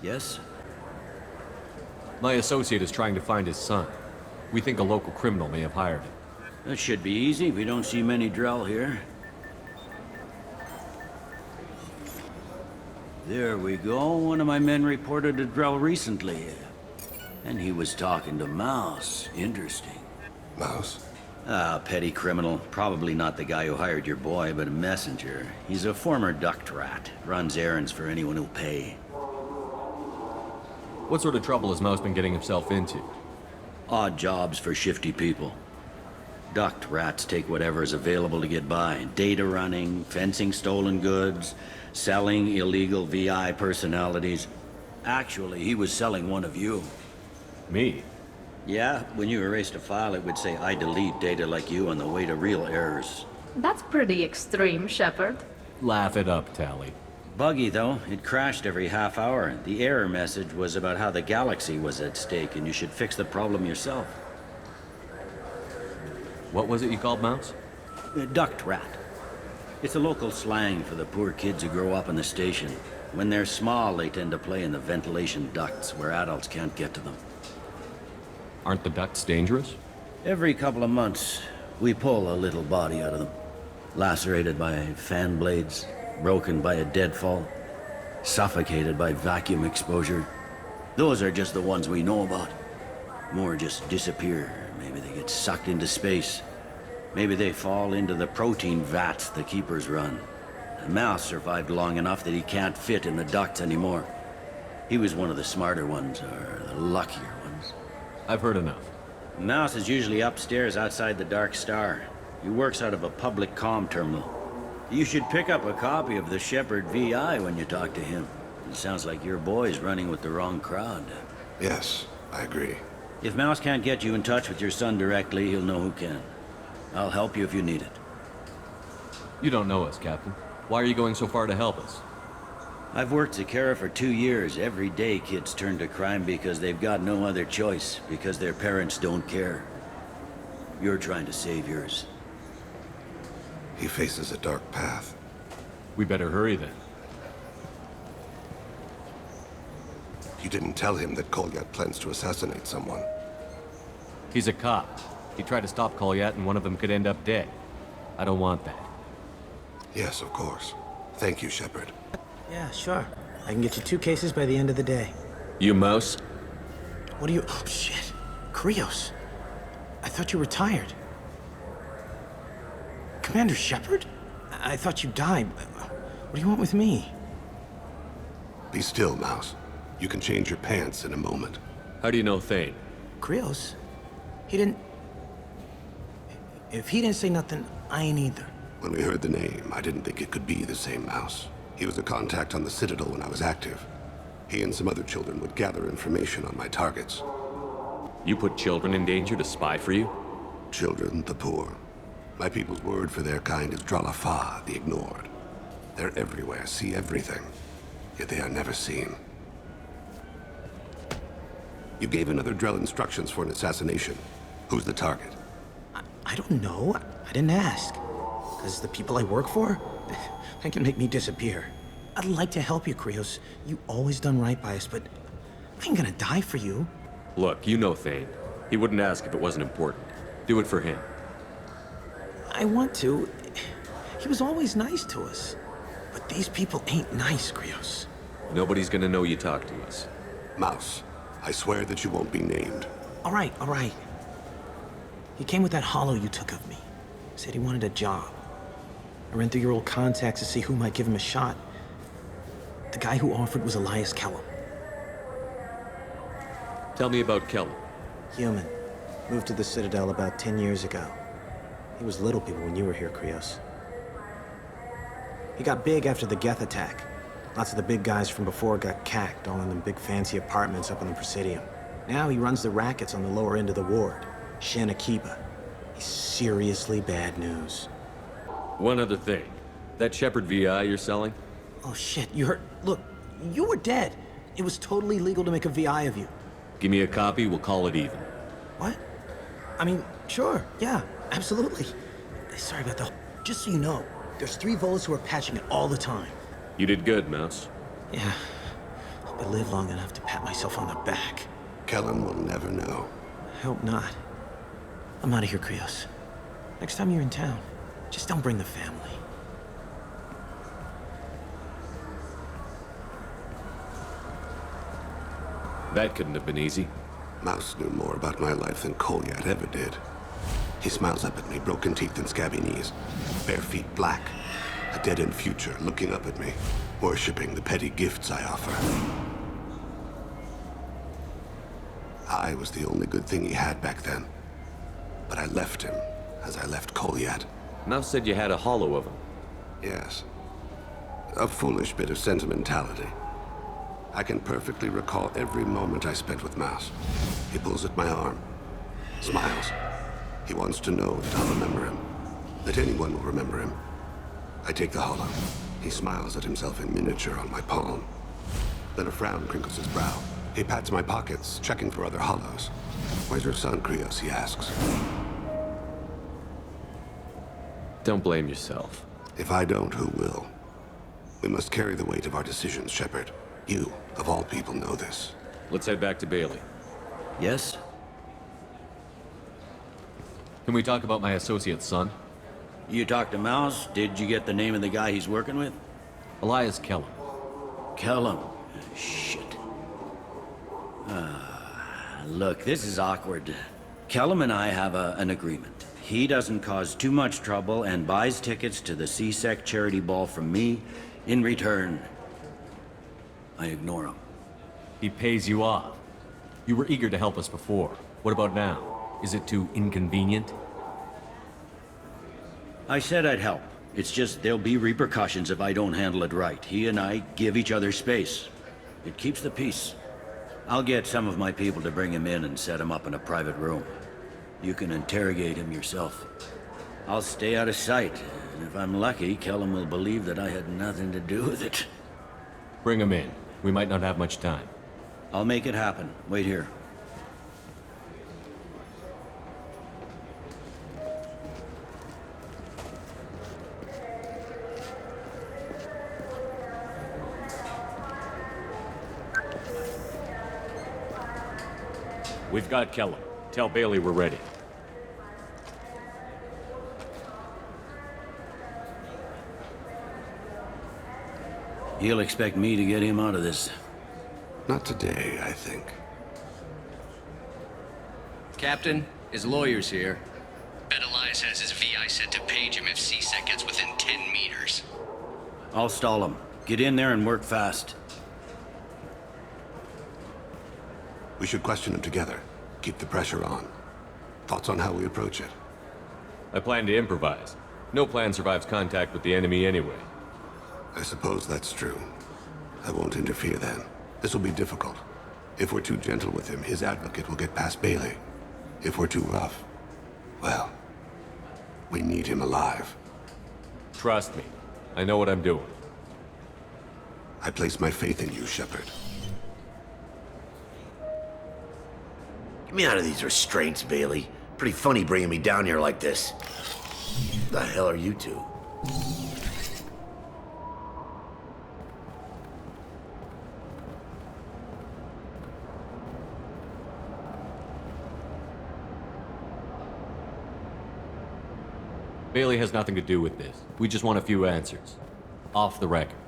Yes? My associate is trying to find his son. We think a local criminal may have hired him. That should be easy. We don't see many Drell here. There we go. One of my men reported a Drell recently. And he was talking to Mouse. Interesting. Mouse? Ah, petty criminal. Probably not the guy who hired your boy, but a messenger. He's a former duct rat. Runs errands for anyone who'll pay. What sort of trouble has Mouse been getting himself into? Odd jobs for shifty people. Duct rats take whatever is available to get by. Data running, fencing stolen goods, selling illegal VI personalities. Actually, he was selling one of you. Me? Yeah, when you erased a file, it would say, I delete data like you on the way to real errors. That's pretty extreme, Shepard. Laugh it up, Tally. Buggy, though. It crashed every half hour. The error message was about how the galaxy was at stake, and you should fix the problem yourself. What was it you called Mouse? Duct rat. It's a local slang for the poor kids who grow up in the station. When they're small, they tend to play in the ventilation ducts where adults can't get to them. Aren't the ducts dangerous? Every couple of months, we pull a little body out of them. Lacerated by fan blades, broken by a deadfall, suffocated by vacuum exposure. Those are just the ones we know about. More just disappear. Maybe they get sucked into space. Maybe they fall into the protein vats the keepers run. And Mouse survived long enough that he can't fit in the ducts anymore. He was one of the smarter ones, or the luckier ones. I've heard enough. Mouse is usually upstairs outside the Dark Star. He works out of a public comm terminal. You should pick up a copy of the Shepard VI when you talk to him. It sounds like your boy's running with the wrong crowd. Yes, I agree. If Mouse can't get you in touch with your son directly, he'll know who can. I'll help you if you need it. You don't know us, Captain. Why are you going so far to help us? I've worked Zakera for 2 years. Every day kids turn to crime because they've got no other choice, because their parents don't care. You're trying to save yours. He faces a dark path. We better hurry then. You didn't tell him that Kolyat plans to assassinate someone. He's a cop. He tried to stop Kolyat and one of them could end up dead. I don't want that. Yes, of course. Thank you, Shepard. Yeah, sure. I can get you 2 cases by the end of the day. You Mouse? What are you... Oh, shit. Krios. I thought you retired. Commander Shepard? I thought you died. What do you want with me? Be still, Mouse. You can change your pants in a moment. How do you know Thane? Krios? He didn't... If he didn't say nothing, I ain't either. When we heard the name, I didn't think it could be the same Mouse. He was a contact on the Citadel when I was active. He and some other children would gather information on my targets. You put children in danger to spy for you? Children, the poor. My people's word for their kind is Dralafa, the ignored. They're everywhere, see everything. Yet they are never seen. You gave another Drell instructions for an assassination. Who's the target? I don't know. I didn't ask. Because the people I work for, they can make me disappear. I'd like to help you, Krios. You always done right by us, but I ain't gonna die for you. Look, you know Thane. He wouldn't ask if it wasn't important. Do it for him. I want to. He was always nice to us. But these people ain't nice, Krios. Nobody's gonna know you talked to us. Mouse, I swear that you won't be named. All right, all right. He came with that hollow you took of me. Said he wanted a job. I ran through your old contacts to see who might give him a shot. The guy who offered was Elias Kellum. Tell me about Kellum. Human. Moved to the Citadel about 10 years ago. He was little people when you were here, Krios. He got big after the Geth attack. Lots of the big guys from before got cacked, all in them big fancy apartments up on the Presidium. Now he runs the rackets on the lower end of the ward, Shin Akiba. He's seriously bad news. One other thing. That Shepard VI you're selling? Oh shit, you heard? Look, you were dead. It was totally legal to make a VI of you. Give me a copy, we'll call it even. What? I mean, sure, yeah, absolutely. Sorry about the... Just so you know, there's 3 Volus who are patching it all the time. You did good, Mouse. Yeah, but I live long enough to pat myself on the back. Kellen will never know. I hope not. I'm out of here, Krios. Next time you're in town, just don't bring the family. That couldn't have been easy. Mouse knew more about my life than Kolyat ever did. He smiles up at me, broken teeth and scabby knees. Bare feet black. A dead-end future looking up at me, worshipping the petty gifts I offer. I was the only good thing he had back then. But I left him, as I left Kolyat. Mouse said you had a hollow of him. Yes. A foolish bit of sentimentality. I can perfectly recall every moment I spent with Mouse. He pulls at my arm, smiles. He wants to know that I'll remember him, that anyone will remember him. I take the hollow. He smiles at himself in miniature on my palm. Then a frown crinkles his brow. He pats my pockets, checking for other hollows. "Where's your son, Krios?" he asks. Don't blame yourself. If I don't, who will? We must carry the weight of our decisions, Shepard. You, of all people, know this. Let's head back to Bailey. Yes? Can we talk about my associate's son? You talked to Mouse? Did you get the name of the guy he's working with? Elias Kellum. Kellum. Shit. Look, this is awkward. Kellum and I have an agreement. He doesn't cause too much trouble and buys tickets to the C-Sec charity ball from me. In return, I ignore him. He pays you off. You were eager to help us before. What about now? Is it too inconvenient? I said I'd help. It's just there'll be repercussions if I don't handle it right. He and I give each other space. It keeps the peace. I'll get some of my people to bring him in and set him up in a private room. You can interrogate him yourself. I'll stay out of sight, and if I'm lucky, Kellum will believe that I had nothing to do with it. Bring him in. We might not have much time. I'll make it happen. Wait here. We've got Kellum. Tell Bailey we're ready. He'll expect me to get him out of this. Not today, I think. Captain, his lawyer's here. Bet Elias has his VI set to page him if C-Sec gets within 10 meters. I'll stall him. Get in there and work fast. We should question him together. Keep the pressure on. Thoughts on how we approach it? I plan to improvise. No plan survives contact with the enemy anyway. I suppose that's true. I won't interfere then. This will be difficult. If we're too gentle with him, his advocate will get past Bailey. If we're too rough, well, we need him alive. Trust me. I know what I'm doing. I place my faith in you, Shepard. Get me out of these restraints, Bailey. Pretty funny bringing me down here like this. The hell are you two? Bailey has nothing to do with this. We just want a few answers. Off the record.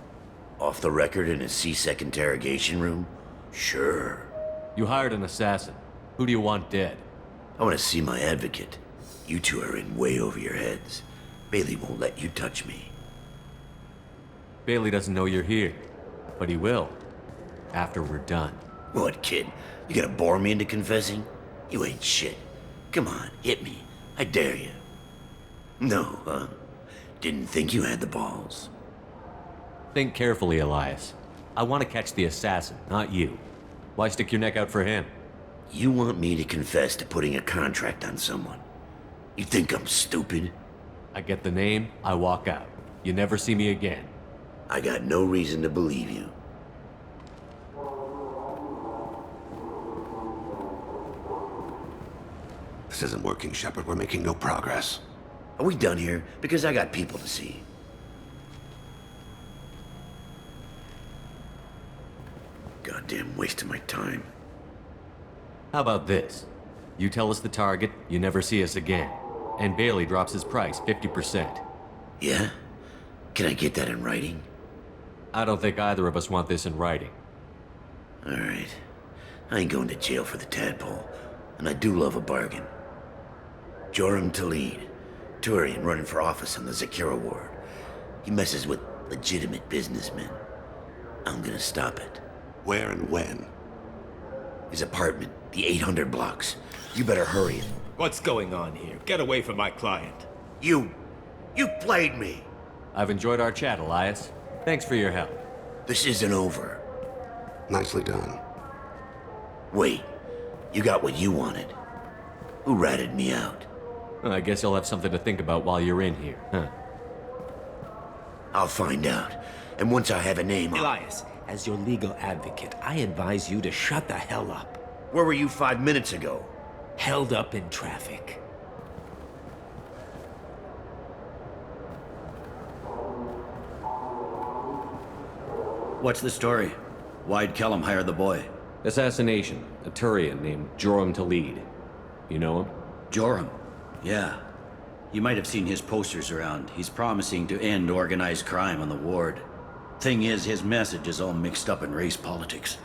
Off the record in a C-Sec interrogation room? Sure. You hired an assassin. Who do you want dead? I want to see my advocate. You two are in way over your heads. Bailey won't let you touch me. Bailey doesn't know you're here. But he will. After we're done. What, kid? You gonna bore me into confessing? You ain't shit. Come on, hit me. I dare you. No, huh? Didn't think you had the balls. Think carefully, Elias. I want to catch the assassin, not you. Why stick your neck out for him? You want me to confess to putting a contract on someone? You think I'm stupid? I get the name, I walk out. You never see me again. I got no reason to believe you. This isn't working, Shepard. We're making no progress. Are we done here? Because I got people to see. God Goddamn waste of my time. How about this? You tell us the target, you never see us again. And Bailey drops his price 50%. Yeah? Can I get that in writing? I don't think either of us want this in writing. Alright. I ain't going to jail for the tadpole, and I do love a bargain. Joram Talid, Turian running for office on the Zakira ward. He messes with legitimate businessmen. I'm gonna stop it. Where and when? His apartment, the 800 blocks. You better hurry it. What's going on here? Get away from my client. You played me. I've enjoyed our chat, Elias. Thanks for your help. This isn't over. Nicely done. Wait, you got what you wanted. Who ratted me out? Well, I guess you'll have something to think about while you're in here, huh? I'll find out. And once I have a name, Elias, as your legal advocate, I advise you to shut the hell up. Where were you 5 minutes ago? Held up in traffic. What's the story? Why'd Kellum hire the boy? Assassination. A Turian named Joram Talid. You know him? Joram. Yeah. You might have seen his posters around. He's promising to end organized crime on the ward. Thing is, his message is all mixed up in race politics.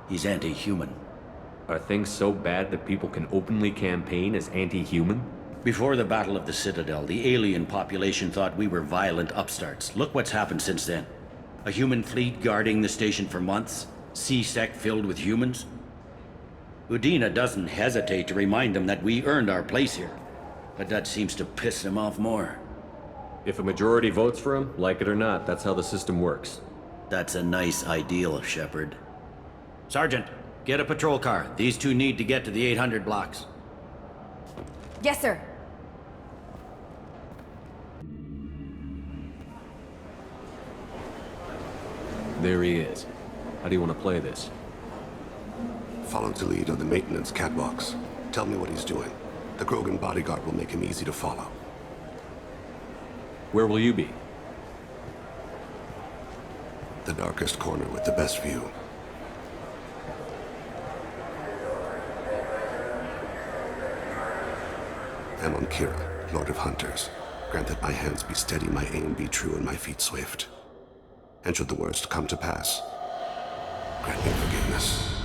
He's anti-human. Are things so bad that people can openly campaign as anti-human? Before the Battle of the Citadel, the alien population thought we were violent upstarts. Look what's happened since then. A human fleet guarding the station for months. C-Sec filled with humans. Udina doesn't hesitate to remind them that we earned our place here. But that seems to piss them off more. If a majority votes for him, like it or not, that's how the system works. That's a nice ideal, Shepard. Sergeant, get a patrol car. These two need to get to the 800 blocks. Yes, sir. There he is. How do you want to play this? Follow to lead on the maintenance catwalks. Tell me what he's doing. The Krogan bodyguard will make him easy to follow. Where will you be? The darkest corner with the best view. I'm on Kira, Lord of Hunters. Grant that my hands be steady, my aim be true, and my feet swift. And should the worst come to pass, grant me forgiveness.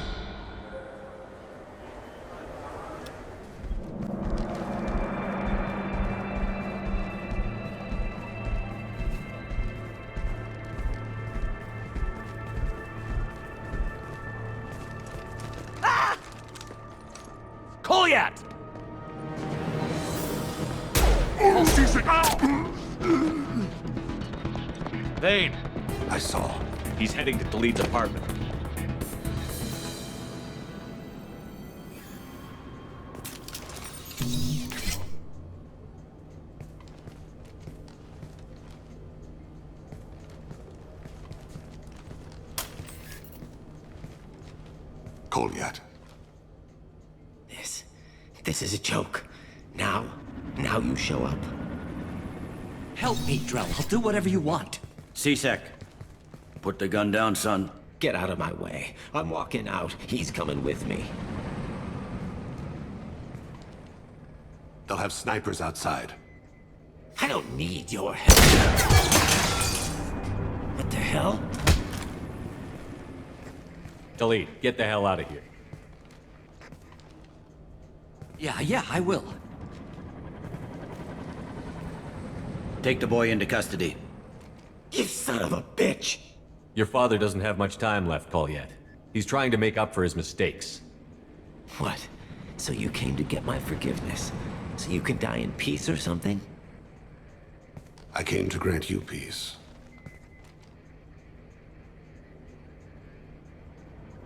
Kolyat! Thane! I saw. He's heading to Talid's apartment. Kolyat. This is a joke. Now you show up. Help me, Drell. I'll do whatever you want. C-Sec, put the gun down, son. Get out of my way. I'm walking out. He's coming with me. They'll have snipers outside. I don't need your help. What the hell? Talid, get the hell out of here. Yeah, I will. Take the boy into custody. You son of a bitch! Your father doesn't have much time left, Kolyat. He's trying to make up for his mistakes. What? So you came to get my forgiveness? So you can die in peace or something? I came to grant you peace.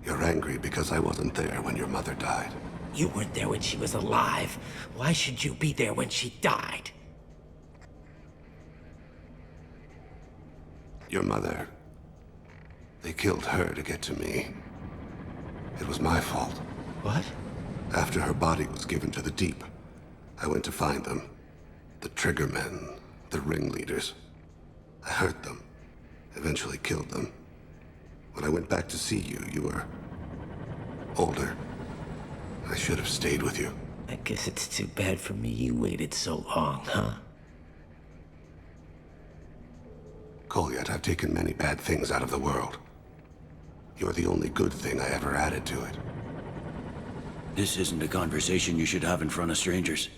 You're angry because I wasn't there when your mother died. You weren't there when she was alive. Why should you be there when she died? Your mother. They killed her to get to me. It was my fault. What? After her body was given to the deep, I went to find them. The triggermen, the ringleaders. I hurt them, eventually killed them. When I went back to see you, you were older. I should have stayed with you. I guess it's too bad for me you waited so long, huh? Goliath, I've taken many bad things out of the world. You're the only good thing I ever added to it. This isn't a conversation you should have in front of strangers.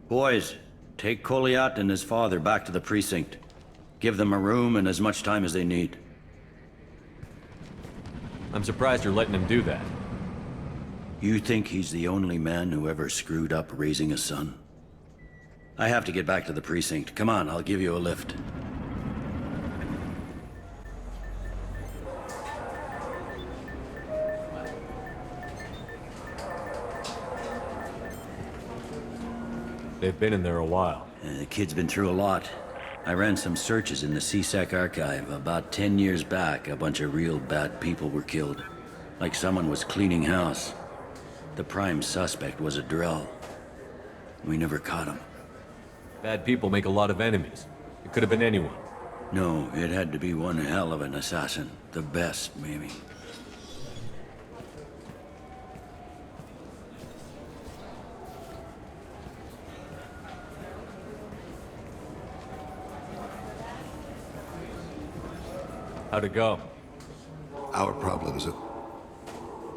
Boys, take Goliath and his father back to the precinct. Give them a room and as much time as they need. I'm surprised you're letting him do that. You think he's the only man who ever screwed up raising a son? I have to get back to the precinct. Come on, I'll give you a lift. They've been in there a while. The kid's been through a lot. I ran some searches in the CSEC archive. About 10 years back, a bunch of real bad people were killed. Like someone was cleaning house. The prime suspect was a Drell. We never caught him. Bad people make a lot of enemies. It could have been anyone. No, it had to be one hell of an assassin. The best, maybe. How'd it go? Our problems,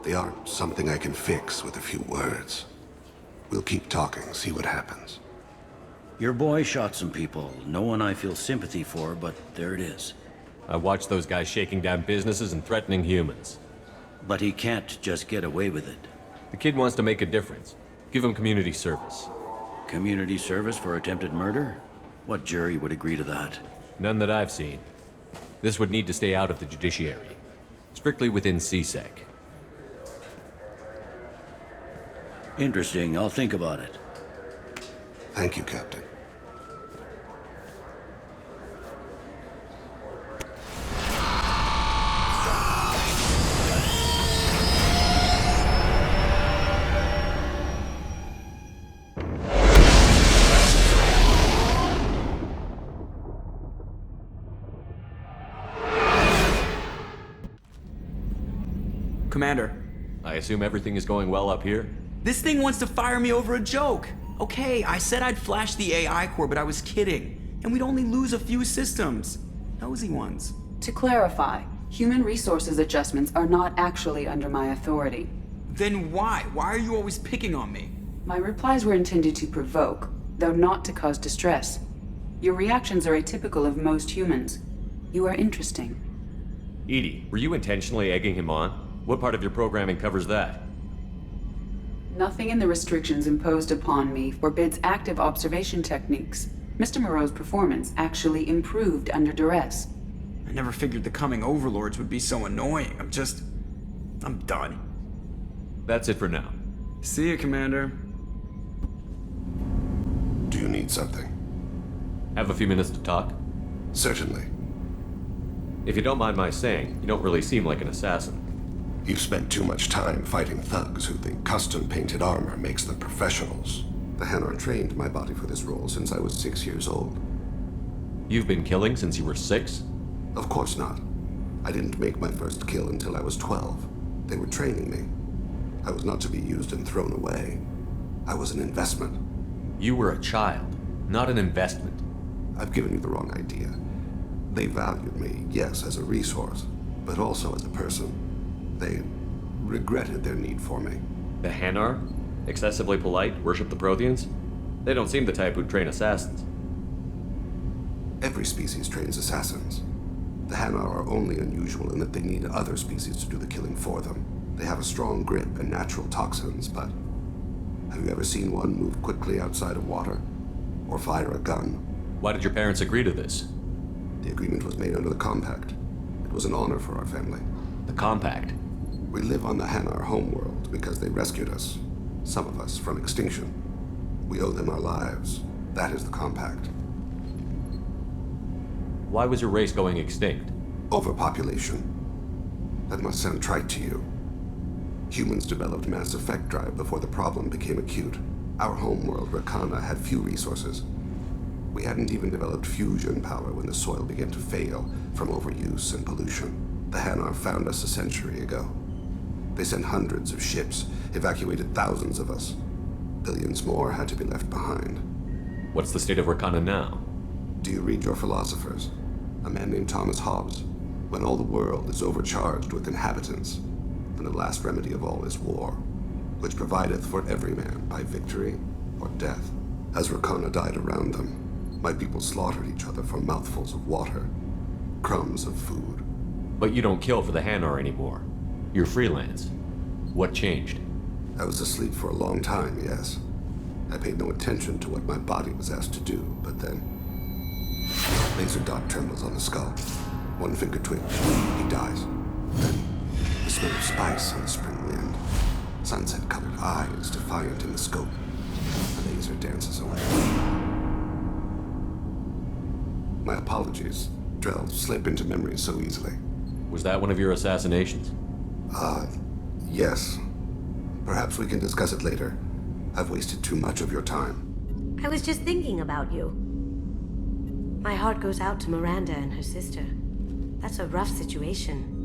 they aren't something I can fix with a few words. We'll keep talking, see what happens. Your boy shot some people. No one I feel sympathy for, but there it is. I watched those guys shaking down businesses and threatening humans. But he can't just get away with it. The kid wants to make a difference. Give him community service. Community service for attempted murder? What jury would agree to that? None that I've seen. This would need to stay out of the judiciary. Strictly within CSEC. Interesting. I'll think about it. Thank you, Captain. Commander, I assume everything is going well up here? this thing wants to fire me over a joke. Okay, I said I'd flash the AI core, but I was kidding. And we'd only lose a few systems. Nosy ones. To clarify, human resources adjustments are not actually under my authority. Then why? Why are you always picking on me? My replies were intended to provoke, though not to cause distress. Your reactions are atypical of most humans. You are interesting. Edie, were you intentionally egging him on? What part of your programming covers that? Nothing in the restrictions imposed upon me forbids active observation techniques. Mr. Moreau's performance actually improved under duress. I never figured the coming overlords would be so annoying. I'm done. That's it for now. See you, Commander. Do you need something? Have a few minutes to talk? Certainly. If you don't mind my saying, you don't really seem like an assassin. You've spent too much time fighting thugs who think custom-painted armor makes them professionals. The Hanar trained my body for this role since I was 6 years old. You've been killing since you were 6? Of course not. I didn't make my first kill until I was 12. They were training me. I was not to be used and thrown away. I was an investment. You were a child, not an investment. I've given you the wrong idea. They valued me, yes, as a resource, but also as a person. They regretted their need for me. The Hanar? Excessively polite, worship the Protheans? They don't seem the type who'd train assassins. Every species trains assassins. The Hanar are only unusual in that they need other species to do the killing for them. They have a strong grip and natural toxins, but have you ever seen one move quickly outside of water? Or fire a gun? Why did your parents agree to this? The agreement was made under the Compact. It was an honor for our family. The Compact? We live on the Hanar homeworld because they rescued us. Some of us from extinction. We owe them our lives. That is the Compact. Why was your race going extinct? Overpopulation. That must sound trite to you. Humans developed mass effect drive before the problem became acute. Our homeworld, Rakana, had few resources. We hadn't even developed fusion power when the soil began to fail from overuse and pollution. The Hanar found us a century ago. They sent hundreds of ships, evacuated thousands of us. Billions more had to be left behind. What's the state of Rakana now? Do you read your philosophers? A man named Thomas Hobbes. When all the world is overcharged with inhabitants, and the last remedy of all is war, which provideth for every man by victory or death. As Rakana died around them, my people slaughtered each other for mouthfuls of water, crumbs of food. But you don't kill for the Hanar anymore. You're freelance. What changed? I was asleep for a long time, yes. I paid no attention to what my body was asked to do, but then... Laser dot trembles on the skull. One finger twitch. He dies. Then, the smell of spice on the spring wind. Sunset-colored eyes defiant in the scope. The laser dances away. My apologies. Drell slip into memory so easily. Was that one of your assassinations? Yes. Perhaps we can discuss it later. I've wasted too much of your time. I was just thinking about you. My heart goes out to Miranda and her sister. That's a rough situation.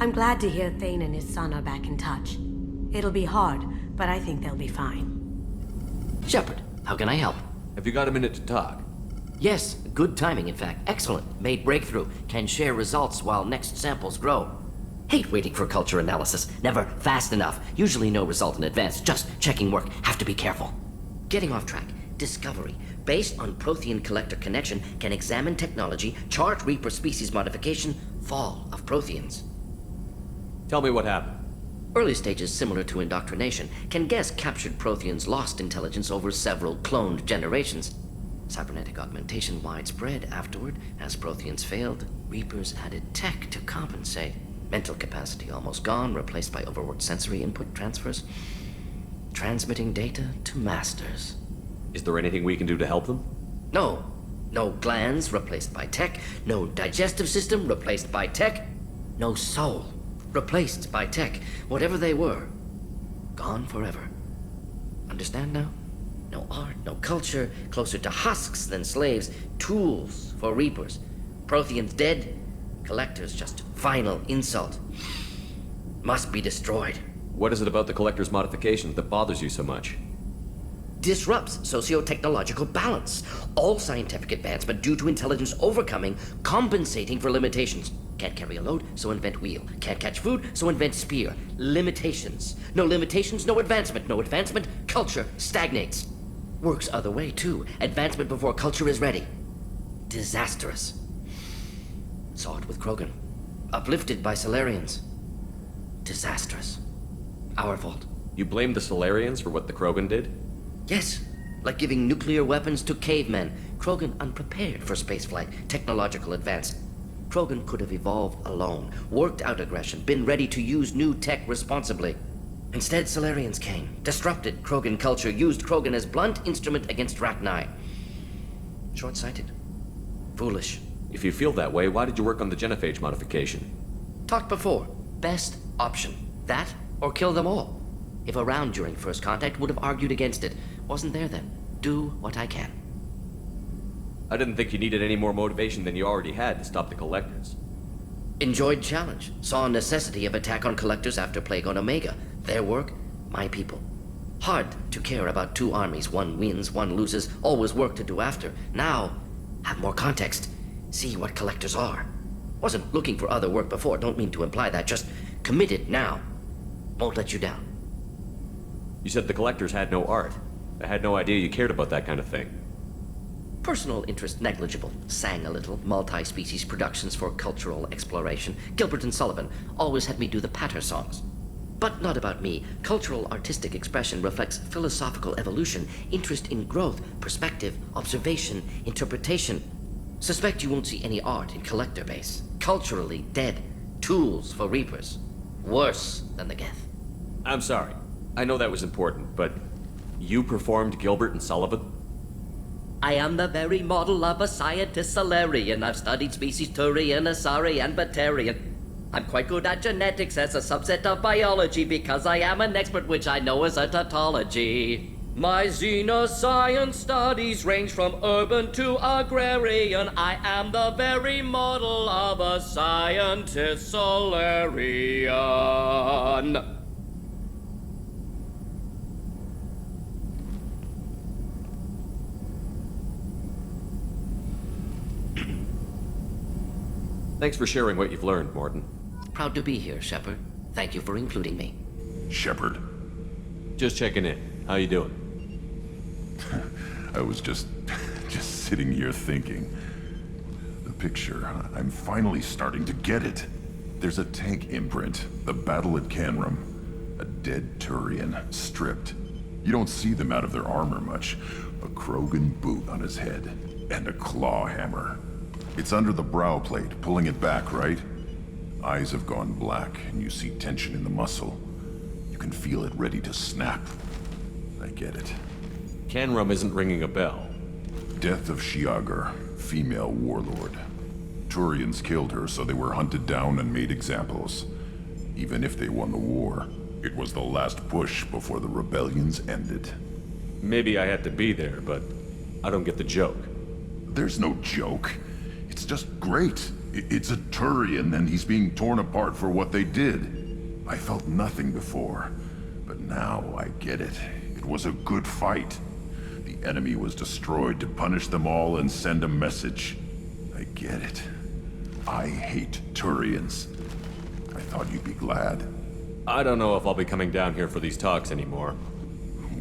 I'm glad to hear Thane and his son are back in touch. It'll be hard, but I think they'll be fine. Shepard, how can I help? Have you got a minute to talk? Yes, good timing, in fact. Excellent. Made breakthrough. Can share results while next samples grow. Hate waiting for culture analysis. Never fast enough. Usually no result in advance. Just checking work. Have to be careful. Getting off track. Discovery. Based on Prothean collector connection, can examine technology, chart Reaper species modification, fall of Protheans. Tell me what happened. Early stages similar to indoctrination. Can guess captured Protheans lost intelligence over several cloned generations. Cybernetic augmentation widespread afterward. As Protheans failed, Reapers added tech to compensate. Mental capacity almost gone, replaced by overworked sensory input transfers. Transmitting data to masters. Is there anything we can do to help them? No. No glands replaced by tech. No digestive system replaced by tech. No soul replaced by tech. Whatever they were, gone forever. Understand now? No art, no culture, closer to husks than slaves, tools for Reapers. Protheans dead, collectors just final insult. Must be destroyed. What is it about the Collector's modifications that bothers you so much? Disrupts socio-technological balance. All scientific advancement due to intelligence overcoming, compensating for limitations. Can't carry a load, so invent wheel. Can't catch food, so invent spear. Limitations. No limitations, no advancement. No advancement, culture stagnates. Works other way, too. Advancement before culture is ready. Disastrous. Saw it with Krogan. Uplifted by Solarians. Disastrous. Our fault. You blame the Solarians for what the Krogan did? Yes. Like giving nuclear weapons to cavemen. Krogan unprepared for spaceflight. Technological advance. Krogan could have evolved alone, worked out aggression, been ready to use new tech responsibly. Instead, Solarians came, disrupted Krogan culture, used Krogan as blunt instrument against Rachni. Short-sighted. Foolish. If you feel that way, why did you work on the genophage modification? Talked before. Best option. That, or kill them all. If around during first contact, would have argued against it. Wasn't there then. Do what I can. I didn't think you needed any more motivation than you already had to stop the Collectors. Enjoyed challenge. Saw necessity of attack on Collectors after Plague on Omega. Their work, my people. Hard to care about two armies. One wins, one loses. Always work to do after. Now, have more context. See what Collectors are. Wasn't looking for other work before. Don't mean to imply that. Just committed now. Won't let you down. You said the Collectors had no art. I had no idea you cared about that kind of thing. Personal interest negligible. Sang a little. Multi-species productions for cultural exploration. Gilbert and Sullivan always had me do the patter songs. But not about me. Cultural artistic expression reflects philosophical evolution, interest in growth, perspective, observation, interpretation. Suspect you won't see any art in collector base. Culturally dead. Tools for Reapers. Worse than the Geth. I'm sorry. I know that was important, but you performed Gilbert and Sullivan? I am the very model of a scientist Solarian. I've studied species Turian, Asari, and Batarian. I'm quite good at genetics as a subset of biology because I am an expert, which I know is a tautology. My xenoscience studies range from urban to agrarian. I am the very model of a scientist Solarian. Thanks for sharing what you've learned, Morton. Proud to be here, Shepard. Thank you for including me. Shepard. Just checking in. How you doing? I was just sitting here thinking. The picture, I'm finally starting to get it. There's a tank imprint, the battle at Canrum. A dead Turian, stripped. You don't see them out of their armor much. A Krogan boot on his head, and a claw hammer. It's under the brow plate, pulling it back, right? Eyes have gone black, and you see tension in the muscle. You can feel it ready to snap. I get it. Canrum isn't ringing a bell. Death of Shiagar, female warlord. Turians killed her, so they were hunted down and made examples. Even if they won the war, it was the last push before the rebellions ended. Maybe I had to be there, but I don't get the joke. There's no joke. It's just great. It's a Turian, and he's being torn apart for what they did. I felt nothing before, but now I get it. It was a good fight. The enemy was destroyed to punish them all and send a message. I get it. I hate Turians. I thought you'd be glad. I don't know if I'll be coming down here for these talks anymore.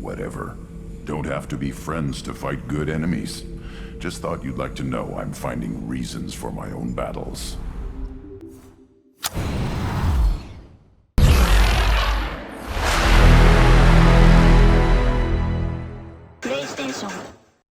Whatever. Don't have to be friends to fight good enemies. Just thought you'd like to know I'm finding reasons for my own battles. PlayStation